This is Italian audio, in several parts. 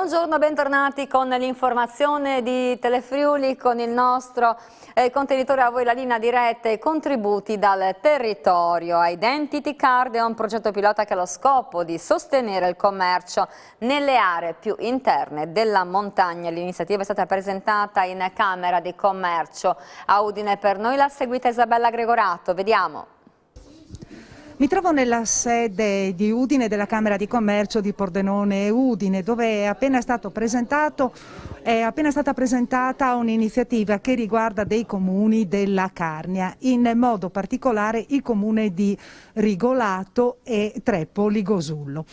Buongiorno, bentornati con l'informazione di Telefriuli con il nostro contenitore a voi la linea diretta e contributi dal territorio. Identity Card è un progetto pilota che ha lo scopo di sostenere il commercio nelle aree più interne della montagna. L'iniziativa è stata presentata in Camera di Commercio a Udine. Per noi l'ha seguita Isabella Gregorato. Vediamo. Mi trovo nella sede di Udine della Camera di Commercio di Pordenone e Udine, dove è appena stata presentata un'iniziativa che riguarda dei comuni della Carnia, in modo particolare il comune di Rigolato e Treppo Ligosullo.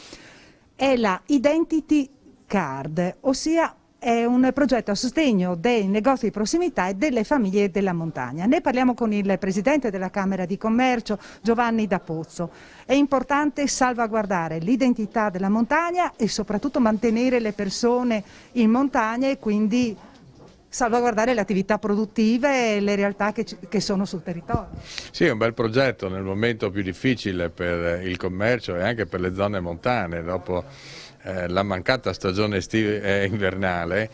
È la Identity Card, ossia è un progetto a sostegno dei negozi di prossimità e delle famiglie della montagna. Ne parliamo con il Presidente della Camera di Commercio, Giovanni D'Apozzo. È importante salvaguardare l'identità della montagna e soprattutto mantenere le persone in montagna e quindi salvaguardare le attività produttive e le realtà che sono sul territorio. Sì, è un bel progetto nel momento più difficile per il commercio e anche per le zone montane, dopo la mancata stagione invernale.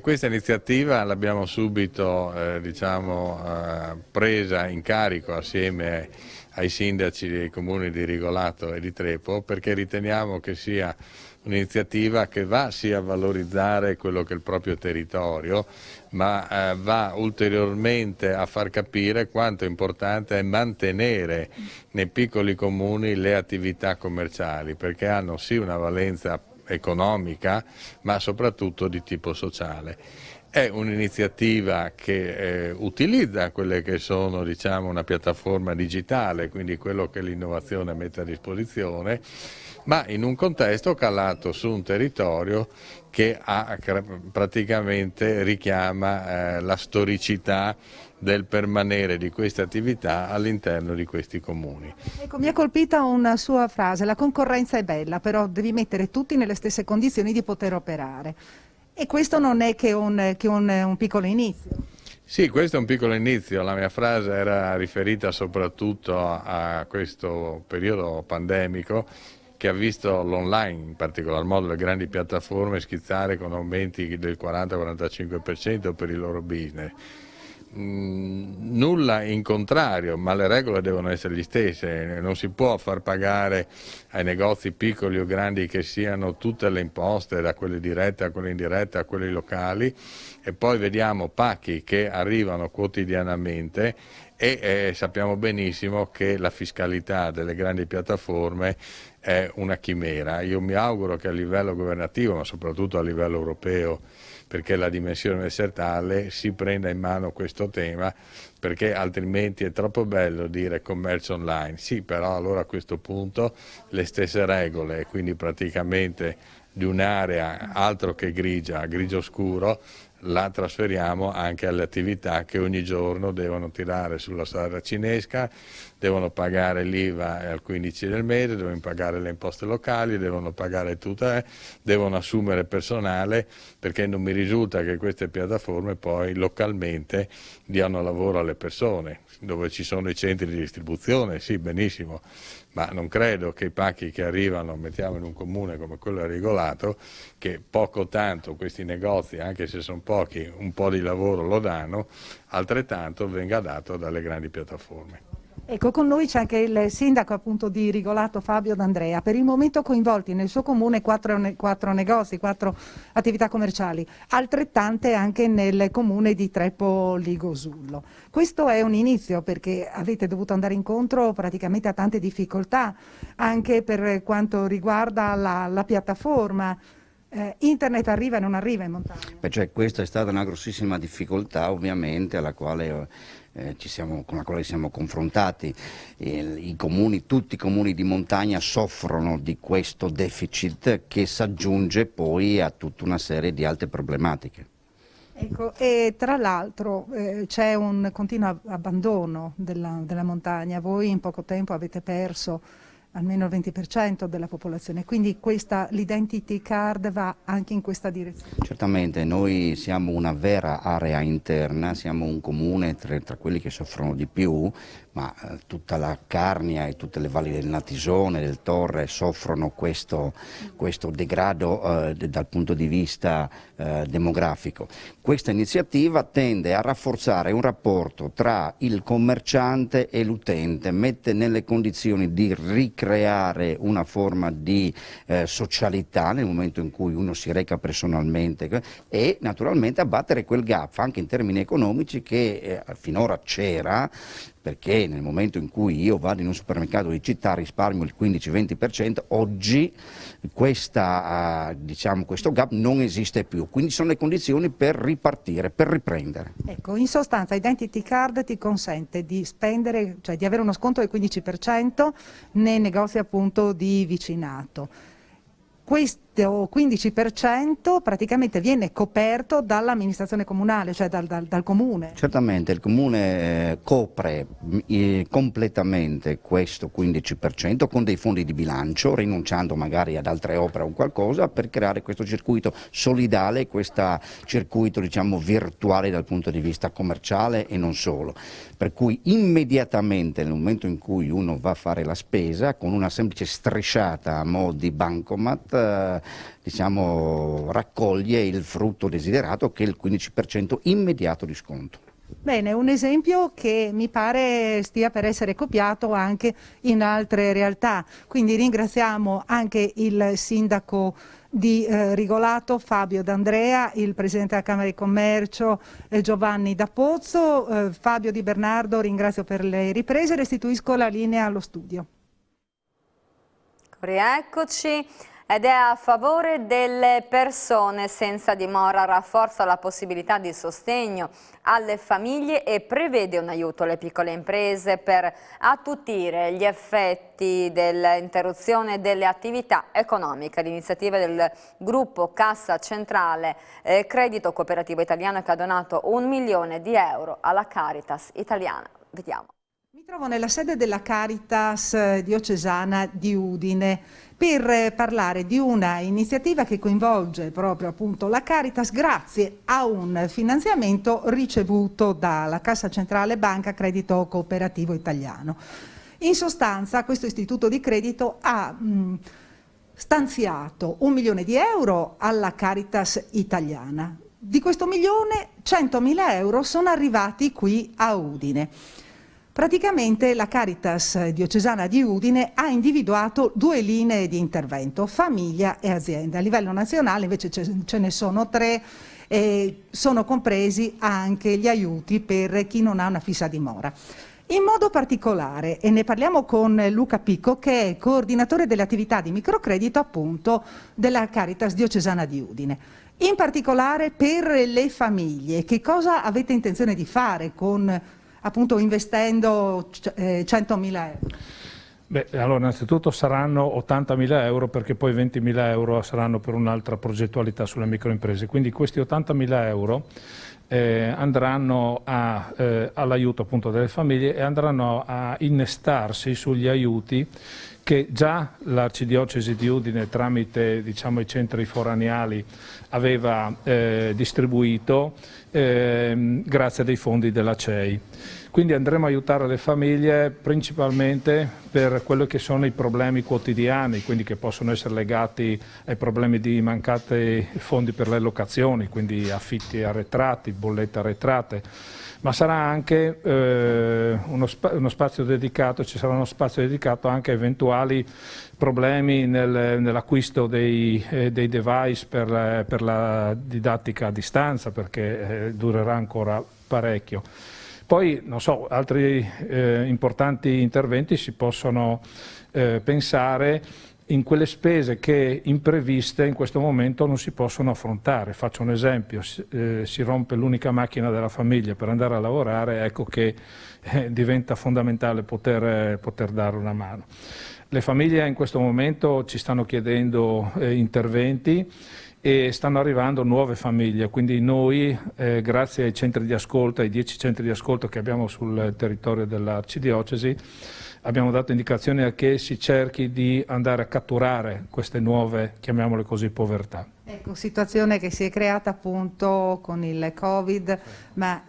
Questa iniziativa l'abbiamo subito presa in carico assieme ai sindaci dei comuni di Rigolato e di Treppo, perché riteniamo che sia un'iniziativa che va sia a valorizzare quello che è il proprio territorio, ma va ulteriormente a far capire quanto importante è mantenere nei piccoli comuni le attività commerciali, perché hanno sì una valenza economica, ma soprattutto di tipo sociale. È un'iniziativa che utilizza quelle che sono, una piattaforma digitale, quindi quello che l'innovazione mette a disposizione, ma in un contesto calato su un territorio che praticamente richiama la storicità del permanere di queste attività all'interno di questi comuni. Ecco, mi ha colpita una sua frase: la concorrenza è bella, però devi mettere tutti nelle stesse condizioni di poter operare. E questo non è che un piccolo inizio. Sì, questo è un piccolo inizio. La mia frase era riferita soprattutto a questo periodo pandemico che ha visto l'online, in particolar modo le grandi piattaforme, schizzare con aumenti del 40-45% per il loro business. Nulla in contrario, ma le regole devono essere le stesse. Non si può far pagare ai negozi piccoli o grandi che siano tutte le imposte, da quelle dirette a quelle indirette a quelle locali, e poi vediamo pacchi che arrivano quotidianamente e sappiamo benissimo che la fiscalità delle grandi piattaforme è una chimera. Io mi auguro che a livello governativo, ma soprattutto a livello europeo, perché la dimensione universale, si prenda in mano questo tema, perché altrimenti è troppo bello dire commercio online. Sì, però allora a questo punto le stesse regole, quindi praticamente di un'area altro che grigia, grigio scuro, la trasferiamo anche alle attività che ogni giorno devono tirare sulla strada cinesca, devono pagare l'IVA al 15 del mese, devono pagare le imposte locali, devono pagare tutte, devono assumere personale, perché non mi risulta che queste piattaforme poi localmente diano lavoro alle persone. Dove ci sono i centri di distribuzione, sì, benissimo, ma non credo che i pacchi che arrivano, mettiamo in un comune come quello Rigolato, che poco tanto questi negozi, anche se sono pochi, un po' di lavoro lo danno, altrettanto venga dato dalle grandi piattaforme. Ecco, con noi c'è anche il sindaco appunto di Rigolato, Fabio D'Andrea. Per il momento coinvolti nel suo comune 4 negozi, 4 attività commerciali, altrettante anche nel comune di Treppo Ligosullo. Questo è un inizio, perché avete dovuto andare incontro praticamente a tante difficoltà, anche per quanto riguarda la piattaforma. Internet arriva e non arriva in montagna. Questa è stata una grossissima difficoltà, ovviamente, con la quale siamo confrontati. Tutti i comuni di montagna soffrono di questo deficit che si aggiunge poi a tutta una serie di altre problematiche. Ecco, e tra l'altro c'è un continuo abbandono della montagna. Voi in poco tempo avete perso almeno il 20% della popolazione, quindi l'identity card va anche in questa direzione. Certamente, noi siamo una vera area interna, siamo un comune tra quelli che soffrono di più, ma tutta la Carnia e tutte le valli del Natisone, del Torre soffrono questo degrado dal punto di vista demografico. Questa iniziativa tende a rafforzare un rapporto tra il commerciante e l'utente, mette nelle condizioni di ricreare una forma di socialità nel momento in cui uno si reca personalmente e naturalmente abbattere quel gap anche in termini economici che finora c'era, perché nel momento in cui io vado in un supermercato di città risparmio il 15-20%, oggi questo gap non esiste più, quindi sono le condizioni per ripartire, per riprendere. Ecco, in sostanza Identity Card ti consente di spendere, cioè di avere uno sconto del 15% nei negozi appunto di vicinato. Questo 15% praticamente viene coperto dall'amministrazione comunale, cioè dal comune. Certamente il comune copre completamente questo 15% con dei fondi di bilancio, rinunciando magari ad altre opere o qualcosa per creare questo circuito solidale, questo circuito diciamo virtuale dal punto di vista commerciale e non solo. Per cui immediatamente nel momento in cui uno va a fare la spesa con una semplice strisciata a mo' di bancomat raccoglie il frutto desiderato che è il 15% immediato di sconto. Bene, un esempio che mi pare stia per essere copiato anche in altre realtà, quindi ringraziamo anche il sindaco di Rigolato, Fabio D'Andrea, il presidente della Camera di Commercio Giovanni D'Apozzo, Fabio Di Bernardo ringrazio per le riprese e restituisco la linea allo studio. Rieccoci. Ed è a favore delle persone senza dimora, rafforza la possibilità di sostegno alle famiglie e prevede un aiuto alle piccole imprese per attutire gli effetti dell'interruzione delle attività economiche. L'iniziativa del gruppo Cassa Centrale Credito Cooperativo Italiano che ha donato 1 milione di euro alla Caritas italiana. Vediamo. Mi trovo nella sede della Caritas diocesana di Udine per parlare di una iniziativa che coinvolge proprio appunto la Caritas grazie a un finanziamento ricevuto dalla Cassa Centrale Banca Credito Cooperativo Italiano. In sostanza questo istituto di credito ha stanziato 1 milione di euro alla Caritas italiana. Di questo milione 100.000 euro sono arrivati qui a Udine. Praticamente la Caritas diocesana di Udine ha individuato 2 linee di intervento, famiglia e azienda. A livello nazionale invece ce ne sono 3 e sono compresi anche gli aiuti per chi non ha una fissa dimora. In modo particolare, e ne parliamo con Luca Picco, che è coordinatore delle attività di microcredito appunto della Caritas diocesana di Udine. In particolare per le famiglie, che cosa avete intenzione di fare con appunto investendo 100.000 euro? Beh, allora innanzitutto saranno 80.000 euro perché poi 20.000 euro saranno per un'altra progettualità sulle microimprese, quindi questi 80.000 euro andranno all'aiuto appunto delle famiglie e andranno a innestarsi sugli aiuti che già l'Arcidiocesi di Udine tramite diciamo, i centri foraniali aveva distribuito grazie a dei fondi della CEI. Quindi andremo a aiutare le famiglie principalmente per quello che sono i problemi quotidiani, quindi che possono essere legati ai problemi di mancati fondi per le locazioni, quindi affitti arretrati, bollette arretrate, ma sarà anche uno spazio dedicato, ci sarà uno spazio dedicato anche a eventuali problemi nell'acquisto dei device per la didattica a distanza, perché durerà ancora parecchio. Poi, non so, altri importanti interventi si possono pensare in quelle spese che impreviste in questo momento non si possono affrontare. Faccio un esempio, si rompe l'unica macchina della famiglia per andare a lavorare, ecco che diventa fondamentale poter dare una mano. Le famiglie in questo momento ci stanno chiedendo interventi e stanno arrivando nuove famiglie, quindi noi grazie ai centri di ascolto, ai 10 centri di ascolto che abbiamo sul territorio dell'Arcidiocesi, abbiamo dato indicazione a che si cerchi di andare a catturare queste nuove, chiamiamole così, povertà. Ecco, situazione che si è creata appunto con il Covid, ma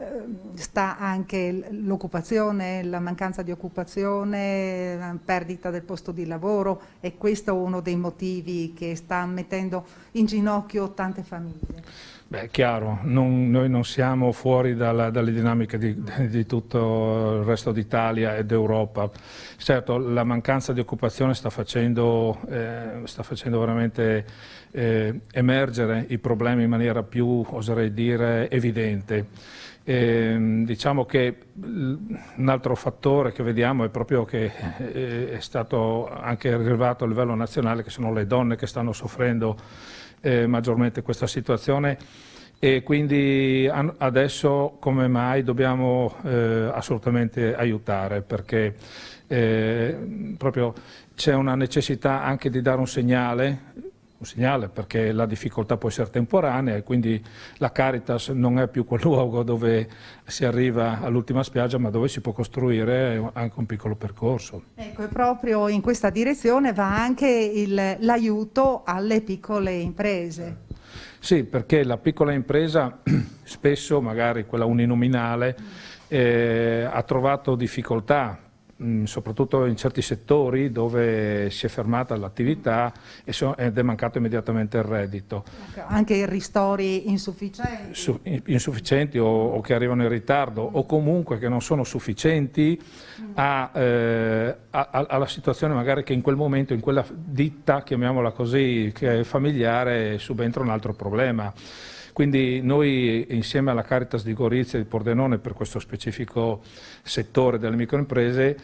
sta anche l'occupazione, la mancanza di occupazione, la perdita del posto di lavoro, e questo è uno dei motivi che sta mettendo in ginocchio tante famiglie. Beh, è chiaro, noi non siamo fuori dalle dinamiche di tutto il resto d'Italia e d'Europa. Certo, la mancanza di occupazione sta facendo veramente emergere i problemi in maniera più, oserei dire, evidente. Diciamo che un altro fattore che vediamo è proprio che è stato anche rilevato a livello nazionale, che sono le donne che stanno soffrendo maggiormente questa situazione, e quindi adesso come mai dobbiamo assolutamente aiutare, perché proprio c'è una necessità anche di dare un segnale, perché la difficoltà può essere temporanea, e quindi la Caritas non è più quel luogo dove si arriva all'ultima spiaggia, ma dove si può costruire anche un piccolo percorso. Ecco, e proprio in questa direzione va anche l'aiuto alle piccole imprese. Sì, perché la piccola impresa, spesso magari quella uninominale, ha trovato difficoltà, soprattutto in certi settori dove si è fermata l'attività ed è mancato immediatamente il reddito. Anche i ristori insufficienti. Insufficienti o che arrivano in ritardo, o comunque che non sono sufficienti alla situazione magari che in quel momento, in quella ditta, chiamiamola così, che è familiare, subentra un altro problema. Quindi noi, insieme alla Caritas di Gorizia e di Pordenone, per questo specifico settore delle microimprese,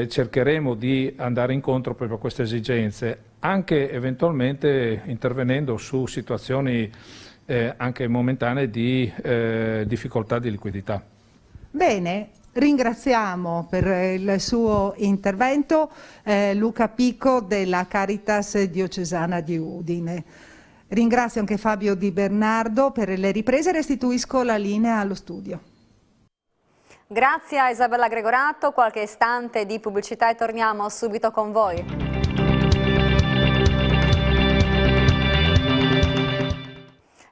cercheremo di andare incontro proprio a queste esigenze, anche eventualmente intervenendo su situazioni anche momentanee di difficoltà di liquidità. Bene. Ringraziamo per il suo intervento Luca Pico della Caritas Diocesana di Udine. Ringrazio anche Fabio Di Bernardo per le riprese e restituisco la linea allo studio. Grazie a Isabella Gregorato, qualche istante di pubblicità e torniamo subito con voi.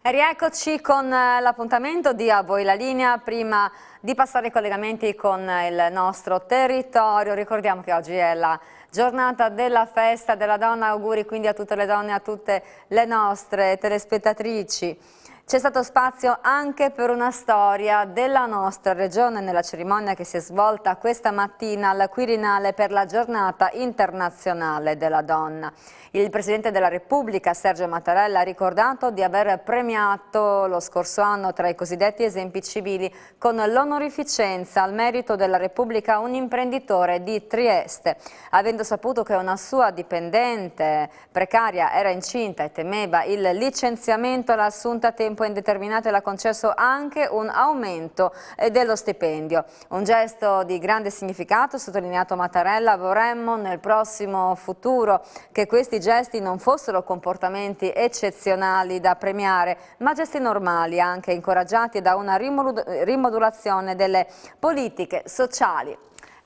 Rieccoci con l'appuntamento di A Voi la Linea. Prima di passare i collegamenti con il nostro territorio, ricordiamo che oggi è la giornata della festa della donna. Auguri quindi a tutte le donne, a tutte le nostre telespettatrici. C'è stato spazio anche per una storia della nostra regione nella cerimonia che si è svolta questa mattina al Quirinale per la giornata internazionale della donna. Il Presidente della Repubblica, Sergio Mattarella, ha ricordato di aver premiato lo scorso anno tra i cosiddetti esempi civili con l'onorificenza al merito della Repubblica un imprenditore di Trieste. Avendo saputo che una sua dipendente precaria era incinta e temeva il licenziamento, l'ha assunta a tempo indeterminato e l'ha concesso anche un aumento dello stipendio. Un gesto di grande significato, sottolineato Mattarella. Vorremmo nel prossimo futuro che questi gesti non fossero comportamenti eccezionali da premiare, ma gesti normali, anche incoraggiati da una rimodulazione delle politiche sociali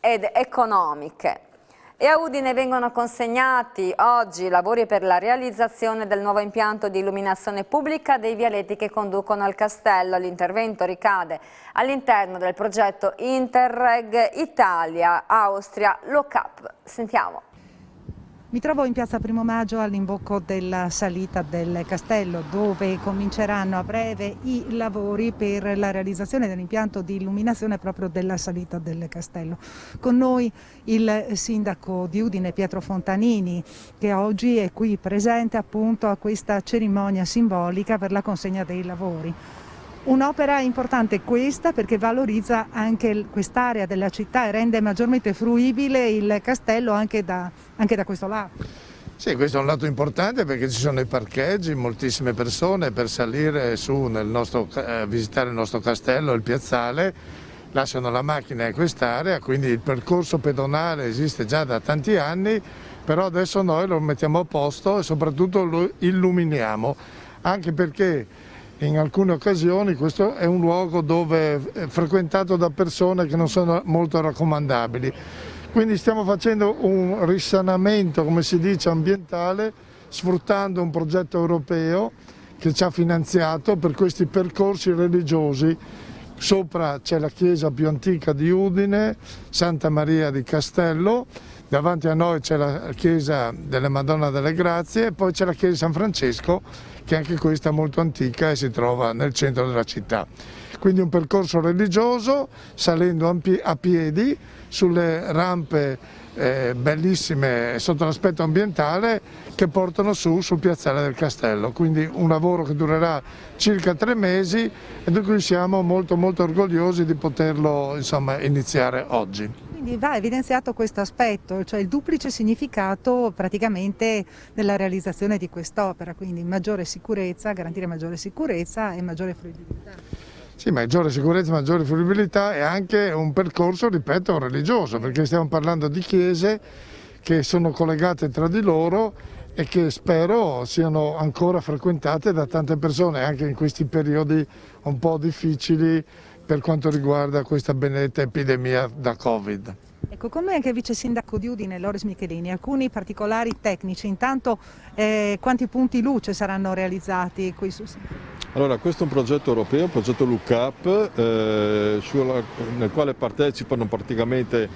ed economiche. E a Udine vengono consegnati oggi i lavori per la realizzazione del nuovo impianto di illuminazione pubblica dei vialetti che conducono al castello. L'intervento ricade all'interno del progetto Interreg Italia-Austria LOCAP. Sentiamo. Mi trovo in piazza Primo Maggio all'imbocco della salita del castello, dove cominceranno a breve i lavori per la realizzazione dell'impianto di illuminazione proprio della salita del castello. Con noi il sindaco di Udine, Pietro Fontanini, che oggi è qui presente appunto a questa cerimonia simbolica per la consegna dei lavori. Un'opera importante questa perché valorizza anche quest'area della città e rende maggiormente fruibile il castello anche da questo lato. Sì, questo è un lato importante perché ci sono i parcheggi, moltissime persone per salire su visitare il nostro castello, il piazzale, lasciano la macchina in quest'area, quindi il percorso pedonale esiste già da tanti anni, però adesso noi lo mettiamo a posto e soprattutto lo illuminiamo, anche perché in alcune occasioni questo è un luogo dove è frequentato da persone che non sono molto raccomandabili. Quindi stiamo facendo un risanamento, come si dice, ambientale, sfruttando un progetto europeo che ci ha finanziato per questi percorsi religiosi. Sopra c'è la chiesa più antica di Udine, Santa Maria di Castello, davanti a noi c'è la chiesa della Madonna delle Grazie e poi c'è la chiesa di San Francesco, che anche questa è molto antica e si trova nel centro della città. Quindi un percorso religioso, salendo a piedi sulle rampe bellissime sotto l'aspetto ambientale che portano sul piazzale del castello, quindi un lavoro che durerà circa 3 mesi e di cui siamo molto orgogliosi di poterlo iniziare oggi. Quindi va evidenziato questo aspetto, cioè il duplice significato praticamente della realizzazione di quest'opera, quindi maggiore sicurezza, garantire maggiore sicurezza e maggiore fruibilità. Sì, maggiore sicurezza, maggiore fruibilità e anche un percorso, ripeto, religioso, perché stiamo parlando di chiese che sono collegate tra di loro e che spero siano ancora frequentate da tante persone, anche in questi periodi un po' difficili per quanto riguarda questa benedetta epidemia da Covid. Ecco, con noi anche il vice sindaco di Udine, Loris Michelini, alcuni particolari tecnici, intanto quanti punti luce saranno realizzati qui su sito? Allora, questo è un progetto europeo, un progetto Look Up, nel quale partecipano praticamente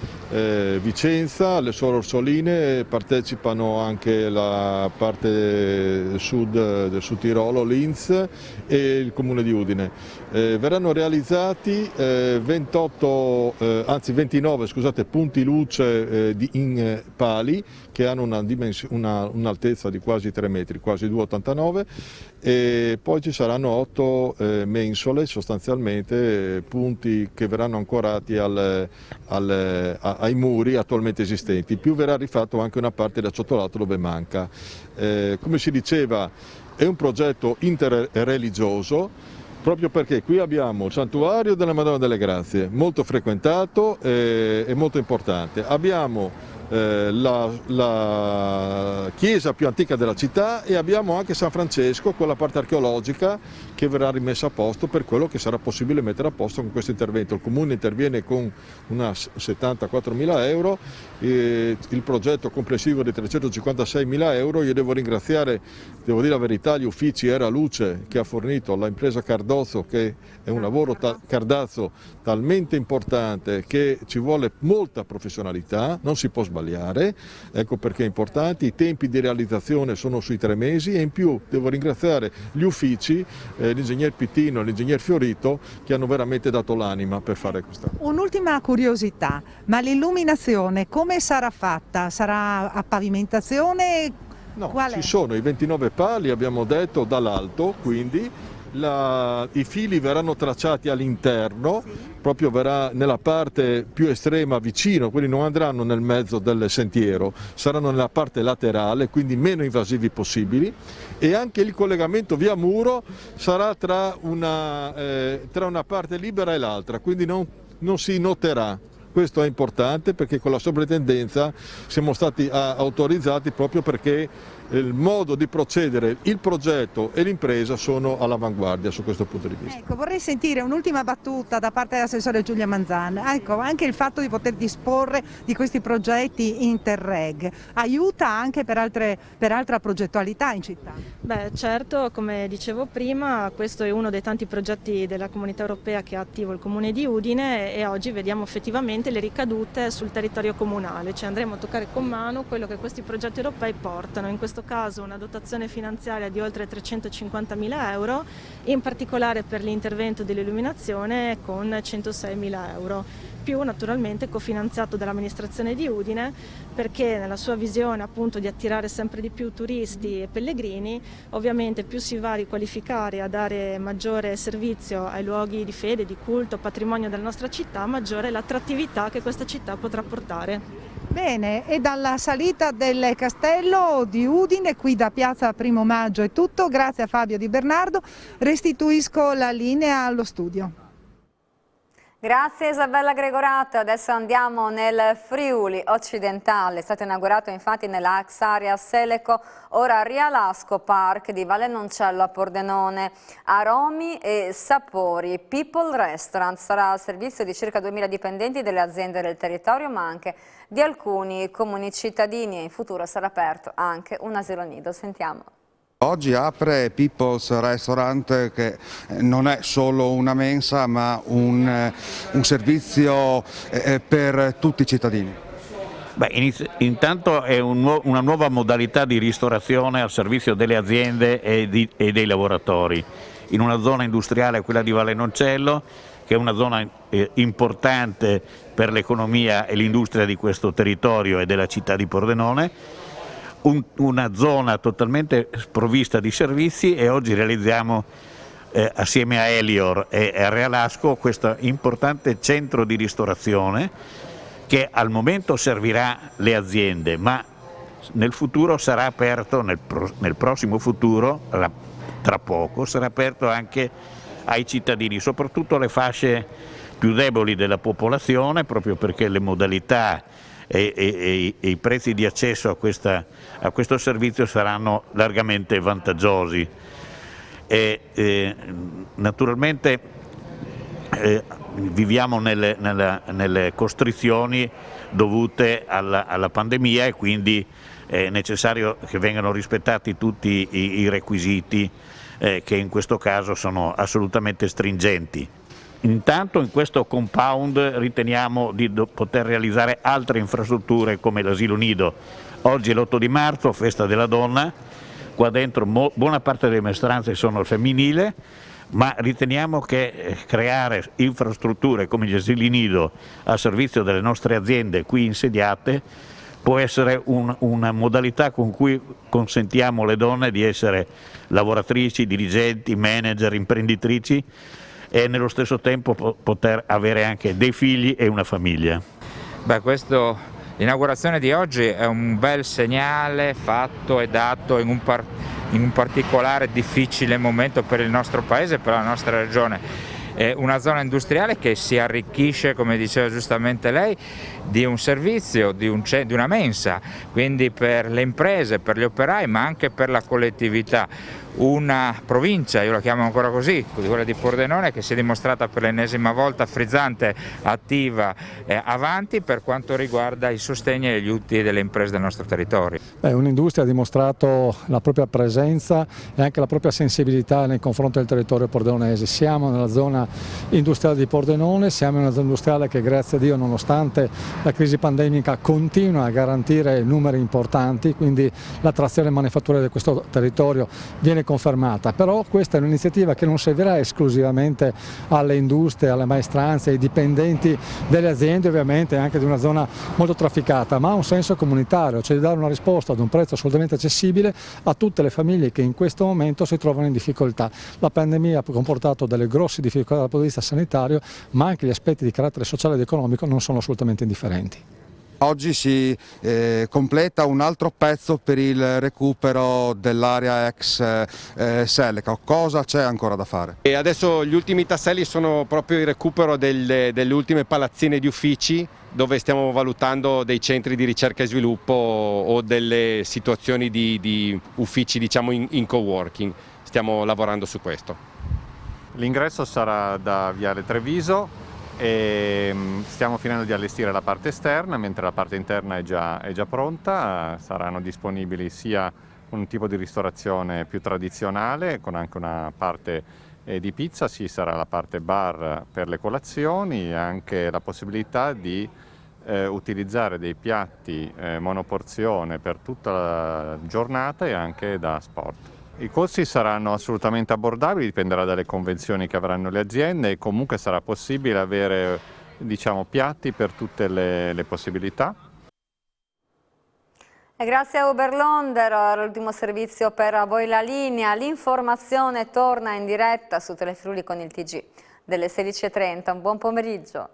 Vicenza, le Suore Orsoline, partecipano anche la parte sud del Sud Tirolo, Linz e il comune di Udine. Verranno realizzati 29 punti luce in pali che hanno un'altezza di quasi 3 metri, quasi 2,89, e poi ci saranno 8 mensole, sostanzialmente punti che verranno ancorati ai muri attualmente esistenti, più verrà rifatto anche una parte da ciottolato dove manca. Come si diceva, è un progetto interreligioso, proprio perché qui abbiamo il santuario della Madonna delle Grazie, molto frequentato e molto importante. Abbiamo la chiesa più antica della città e abbiamo anche San Francesco, quella parte archeologica che verrà rimessa a posto per quello che sarà possibile mettere a posto con questo intervento. Il Comune interviene con una 74.000 euro, il progetto complessivo di 356.000 euro. Io devo ringraziare, devo dire la verità, gli uffici Era Luce che ha fornito l'impresa Cardozzo, che è un lavoro Cardazzo talmente importante che ci vuole molta professionalità, non si può sbagliare, ecco perché è importante. I tempi di realizzazione sono sui 3 mesi e in più devo ringraziare gli uffici, l'ingegner Pittino e l'ingegner Fiorito, che hanno veramente dato l'anima per fare questa. Un'ultima curiosità, ma l'illuminazione come sarà fatta? Sarà a pavimentazione? No, ci sono i 29 pali, abbiamo detto, dall'alto, quindi i fili verranno tracciati all'interno, proprio verrà nella parte più estrema vicino, quindi non andranno nel mezzo del sentiero, saranno nella parte laterale, quindi meno invasivi possibili, e anche il collegamento via muro sarà tra una parte libera e l'altra, quindi non si noterà. Questo è importante perché con la sovrintendenza siamo stati autorizzati proprio perché il modo di procedere, il progetto e l'impresa sono all'avanguardia su questo punto di vista. Ecco, vorrei sentire un'ultima battuta da parte dell'assessore Giulia Manzan. Ecco, anche il fatto di poter disporre di questi progetti Interreg aiuta anche per altra progettualità in città? Beh, certo, come dicevo prima, questo è uno dei tanti progetti della Comunità Europea che ha attivo il Comune di Udine e oggi vediamo effettivamente le ricadute sul territorio comunale, cioè andremo a toccare con mano quello che questi progetti europei portano. In questo caso una dotazione finanziaria di oltre 350.000 euro, in particolare per l'intervento dell'illuminazione con 106.000 euro, più naturalmente cofinanziato dall'amministrazione di Udine, perché nella sua visione appunto di attirare sempre di più turisti e pellegrini, ovviamente più si va a riqualificare, a dare maggiore servizio ai luoghi di fede, di culto, patrimonio della nostra città, maggiore è l'attrattività che questa città potrà portare. Bene, e dalla salita del castello di Udine, qui da piazza Primo Maggio è tutto, grazie a Fabio Di Bernardo, restituisco la linea allo studio. Grazie Isabella Gregorato, adesso andiamo nel Friuli occidentale, è stato inaugurato infatti nella ex area Seleco, ora Rialasco Park di Vallenoncello a Pordenone, aromi e sapori, People Restaurant sarà al servizio di circa 2000 dipendenti delle aziende del territorio ma anche di alcuni comuni cittadini e in futuro sarà aperto anche un asilo nido, sentiamo. Oggi apre People's Restaurant, che non è solo una mensa ma un servizio per tutti i cittadini. Beh, intanto è una nuova modalità di ristorazione al servizio delle aziende e dei lavoratori in una zona industriale, quella di Vallenoncello, che è una zona importante per l'economia e l'industria di questo territorio e della città di Pordenone. Una zona totalmente sprovvista di servizi e oggi realizziamo assieme a Elior e a Rialasco questo importante centro di ristorazione che al momento servirà le aziende ma nel futuro sarà aperto, nel prossimo futuro, tra poco, sarà aperto anche ai cittadini, soprattutto alle fasce più deboli della popolazione, proprio perché le modalità e i prezzi di accesso a questo servizio saranno largamente vantaggiosi. Naturalmente viviamo nelle costrizioni dovute alla pandemia e quindi è necessario che vengano rispettati tutti i requisiti che in questo caso sono assolutamente stringenti. Intanto in questo compound riteniamo di poter realizzare altre infrastrutture come l'asilo nido. Oggi è l'8 di marzo, festa della donna, qua dentro buona parte delle maestranze sono al femminile, ma riteniamo che creare infrastrutture come gli asili nido a servizio delle nostre aziende qui insediate può essere una modalità con cui consentiamo alle donne di essere lavoratrici, dirigenti, manager, imprenditrici e nello stesso tempo poter avere anche dei figli e una famiglia. Beh, l'inaugurazione di oggi è un bel segnale fatto e dato in un particolare difficile momento per il nostro paese e per la nostra regione. È una zona industriale che si arricchisce, come diceva giustamente lei, di un servizio, di una mensa, quindi per le imprese, per gli operai ma anche per la collettività. Una provincia, io la chiamo ancora così, quella di Pordenone, che si è dimostrata per l'ennesima volta frizzante, attiva, avanti per quanto riguarda il sostegno agli utili delle imprese del nostro territorio. Un'industria ha dimostrato la propria presenza e anche la propria sensibilità nei confronti del territorio pordenonese. Siamo nella zona industriale di Pordenone, siamo in una zona industriale che grazie a Dio nonostante la crisi pandemica continua a garantire numeri importanti, quindi l'attrazione manifatturiera di questo territorio viene confermata, però questa è un'iniziativa che non servirà esclusivamente alle industrie, alle maestranze, ai dipendenti delle aziende ovviamente anche di una zona molto trafficata, ma ha un senso comunitario, cioè di dare una risposta ad un prezzo assolutamente accessibile a tutte le famiglie che in questo momento si trovano in difficoltà. La pandemia ha comportato delle grosse difficoltà dal punto di vista sanitario, ma anche gli aspetti di carattere sociale ed economico non sono assolutamente indifferenti. Oggi si completa un altro pezzo per il recupero dell'area ex Seleco. Cosa c'è ancora da fare? E adesso gli ultimi tasselli sono proprio il recupero delle ultime palazzine di uffici dove stiamo valutando dei centri di ricerca e sviluppo o delle situazioni di uffici diciamo in coworking. Stiamo lavorando su questo. L'ingresso sarà da Viale Treviso e stiamo finendo di allestire la parte esterna, mentre la parte interna è già pronta. Saranno disponibili sia un tipo di ristorazione più tradizionale con anche una parte di pizza, sì, sarà la parte bar per le colazioni e anche la possibilità di utilizzare dei piatti monoporzione per tutta la giornata e anche da sport. I costi saranno assolutamente abbordabili, dipenderà dalle convenzioni che avranno le aziende e comunque sarà possibile avere piatti per tutte le possibilità. E grazie a Uberlonder, l'ultimo servizio per voi la linea. L'informazione torna in diretta su Telefriuli con il TG delle 16:30. Un buon pomeriggio.